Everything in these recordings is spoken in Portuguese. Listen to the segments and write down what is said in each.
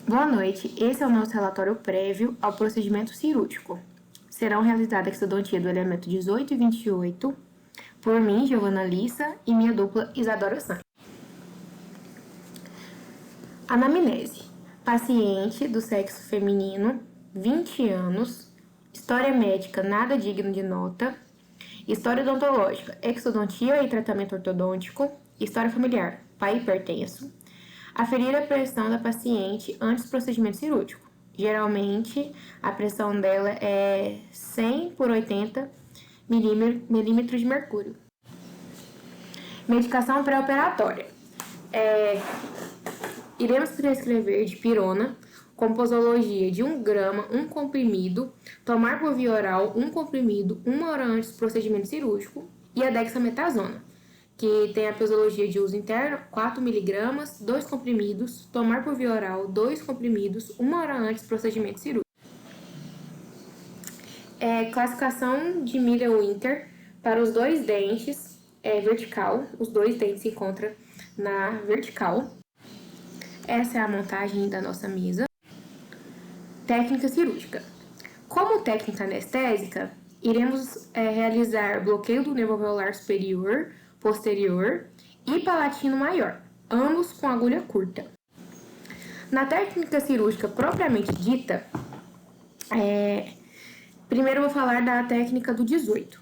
Boa noite, esse é o nosso relatório prévio ao procedimento cirúrgico. Serão realizadas a exodontia do elemento 18 e 28 por mim, Giovana Lissa, e minha dupla Isadora Santos. Anamnese. Paciente do sexo feminino, 20 anos, história médica nada digno de nota, história odontológica, exodontia e tratamento ortodôntico, história familiar, pai hipertenso. Aferir a pressão da paciente antes do procedimento cirúrgico. Geralmente, a pressão dela é 100 por 80 milímetros de mercúrio. Medicação pré-operatória. Iremos prescrever dipirona com posologia de 1 grama, 1 comprimido, tomar por via oral 1 comprimido 1 hora antes do procedimento cirúrgico, e a dexametasona, que tem a posologia de uso interno, 4 mg, 2 comprimidos, tomar por via oral 2 comprimidos 1 hora antes do procedimento cirúrgico. Classificação de Miller-Winter para os dois dentes vertical, os dois dentes se encontram na vertical. Essa é a montagem da nossa mesa. Técnica cirúrgica. Como técnica anestésica, iremos realizar bloqueio do nervo alveolar superior, posterior e palatino maior, ambos com agulha curta. Na técnica cirúrgica propriamente dita, primeiro eu vou falar da técnica do 18.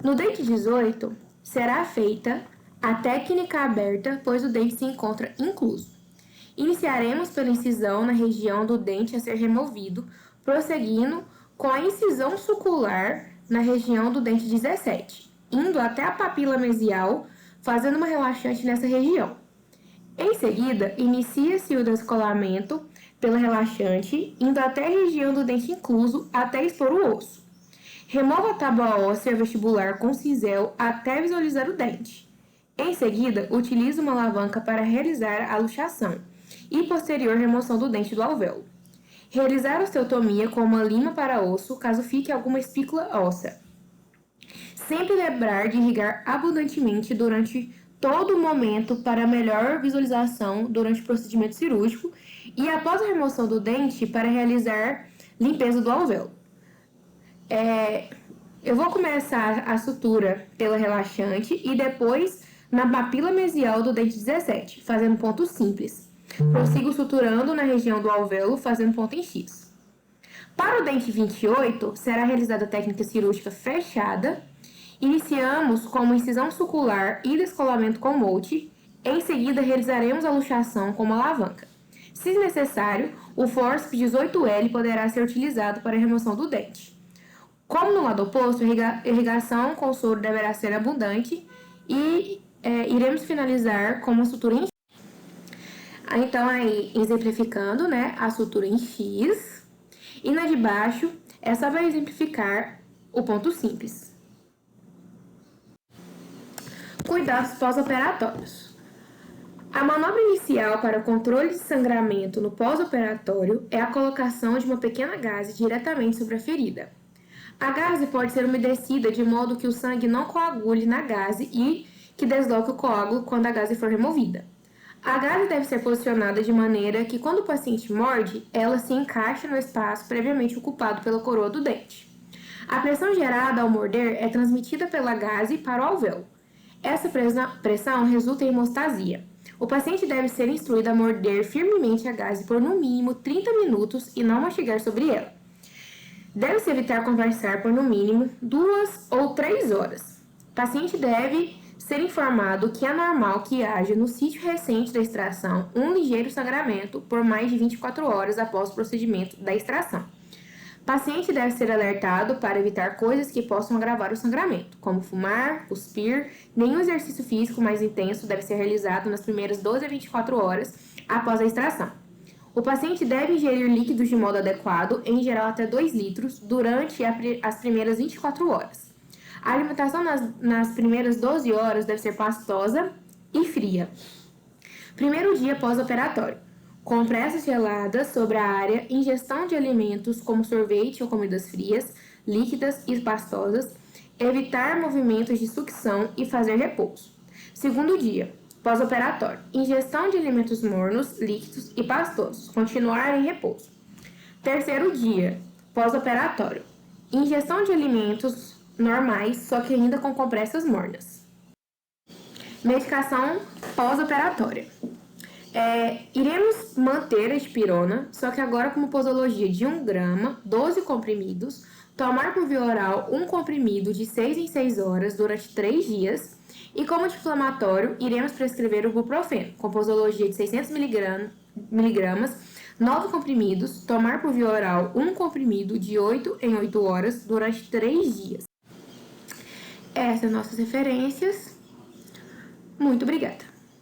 No dente 18, será feita a técnica aberta, pois o dente se encontra incluso. Iniciaremos pela incisão na região do dente a ser removido, prosseguindo com a incisão sucular na região do dente 17. Indo até a papila mesial, fazendo uma relaxante nessa região. Em seguida, inicia-se o descolamento pela relaxante, indo até a região do dente incluso, até expor o osso. Remova a tábua óssea vestibular com cinzel até visualizar o dente. Em seguida, utilize uma alavanca para realizar a luxação e posterior remoção do dente do alvéolo. Realizar osteotomia com uma lima para osso, caso fique alguma espícula óssea. Sempre lembrar de irrigar abundantemente durante todo o momento para melhor visualização durante o procedimento cirúrgico e após a remoção do dente para realizar limpeza do alvéolo. Eu vou começar a sutura pela relaxante e depois na papila mesial do dente 17, fazendo ponto simples. Prossigo suturando na região do alvéolo, fazendo ponto em X. Para o dente 28, será realizada a técnica cirúrgica fechada. Iniciamos com uma incisão sucular e descolamento com molde. Em seguida, realizaremos a luxação com uma alavanca. Se necessário, o fórceps 18L poderá ser utilizado para a remoção do dente. Como no lado oposto, a irrigação com soro deverá ser abundante e iremos finalizar com uma sutura em X. Então, aí, exemplificando, a sutura em X. E na de baixo, é só para exemplificar o ponto simples. Cuidados pós-operatórios. A manobra inicial para o controle de sangramento no pós-operatório é a colocação de uma pequena gaze diretamente sobre a ferida. A gaze pode ser umedecida de modo que o sangue não coagule na gaze e que desloque o coágulo quando a gaze for removida. A gaze deve ser posicionada de maneira que, quando o paciente morde, ela se encaixe no espaço previamente ocupado pela coroa do dente. A pressão gerada ao morder é transmitida pela gaze para o alvéolo. Essa pressão resulta em hemostasia. O paciente deve ser instruído a morder firmemente a gaze por no mínimo 30 minutos e não mastigar sobre ela. Deve-se evitar conversar por no mínimo 2 ou 3 horas. O paciente deve ser informado que é normal que haja no sítio recente da extração um ligeiro sangramento por mais de 24 horas após o procedimento da extração. O paciente deve ser alertado para evitar coisas que possam agravar o sangramento, como fumar, cuspir. Nenhum exercício físico mais intenso deve ser realizado nas primeiras 12 a 24 horas após a extração. O paciente deve ingerir líquidos de modo adequado, em geral até 2 litros, durante as primeiras 24 horas. A alimentação nas primeiras 12 horas deve ser pastosa e fria. Primeiro dia pós-operatório. Compressas geladas sobre a área, ingestão de alimentos como sorvete ou comidas frias, líquidas e pastosas, evitar movimentos de sucção e fazer repouso. Segundo dia, Pós-operatório. Ingestão de alimentos mornos, líquidos e pastosos. Continuar em repouso. Terceiro dia. Pós-operatório. Ingestão de alimentos normais, só que ainda com compressas mornas. Medicação pós-operatória. Iremos manter a dipirona, só que agora com uma posologia de 1 grama, 12 comprimidos, tomar por via oral 1 comprimido de 6 em 6 horas durante 3 dias, e como anti-inflamatório, iremos prescrever o ibuprofeno, com posologia de 600 miligramas, 9 comprimidos, tomar por via oral 1 comprimido de 8 em 8 horas durante 3 dias. Essas são nossas referências. Muito obrigada.